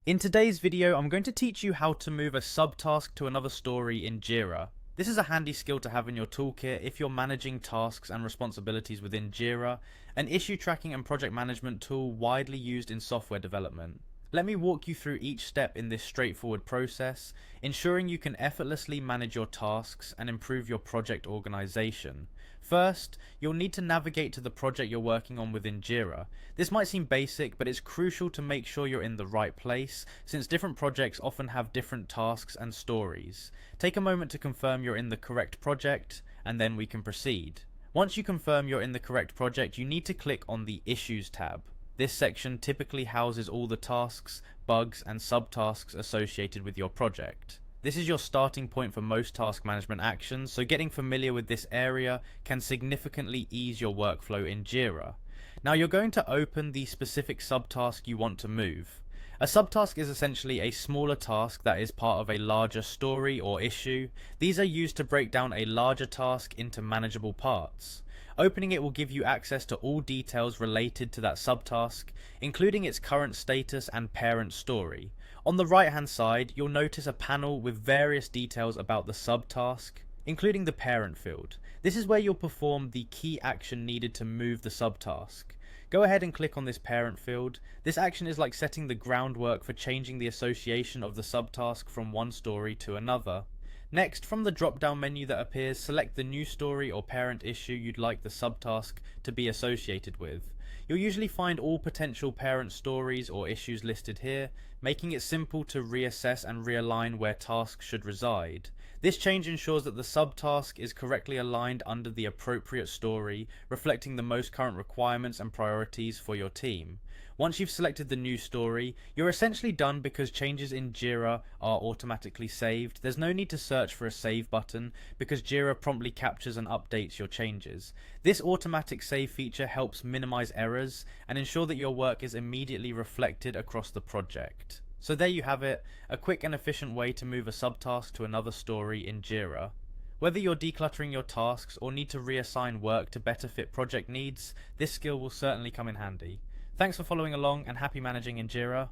In today's video, I'm going to teach you how to move a subtask to another story in Jira. This is a handy skill to have in your toolkit if you're managing tasks and responsibilities within Jira, an issue tracking and project management tool widely used in software development. Let me walk you through each step in this straightforward process, ensuring you can effortlessly manage your tasks and improve your project organization. First, you'll need to navigate to the project you're working on within Jira. This might seem basic, but it's crucial to make sure you're in the right place, since different projects often have different tasks and stories. Take a moment to confirm you're in the correct project, and then we can proceed. Once you confirm you're in the correct project, you need to click on the Issues tab. This section typically houses all the tasks, bugs, and subtasks associated with your project. This is your starting point for most task management actions, so getting familiar with this area can significantly ease your workflow in Jira. Now you're going to open the specific subtask you want to move. A subtask is essentially a smaller task that is part of a larger story or issue. These are used to break down a larger task into manageable parts. Opening it will give you access to all details related to that subtask, including its current status and parent story. On the right hand side, you'll notice a panel with various details about the subtask, including the parent field. This is where you'll perform the key action needed to move the subtask. Go ahead and click on this parent field. This action is like setting the groundwork for changing the association of the subtask from one story to another. Next, from the drop-down menu that appears, select the new story or parent issue you'd like the subtask to be associated with. You'll usually find all potential parent stories or issues listed here, making it simple to reassess and realign where tasks should reside. This change ensures that the subtask is correctly aligned under the appropriate story, reflecting the most current requirements and priorities for your team. Once you've selected the new story, you're essentially done because changes in Jira are automatically saved. There's no need to search for a save button because Jira promptly captures and updates your changes. This automatic save feature helps minimize errors and ensure that your work is immediately reflected across the project. So there you have it, a quick and efficient way to move a subtask to another story in Jira. Whether you're decluttering your tasks or need to reassign work to better fit project needs, this skill will certainly come in handy. Thanks for following along and happy managing in Jira.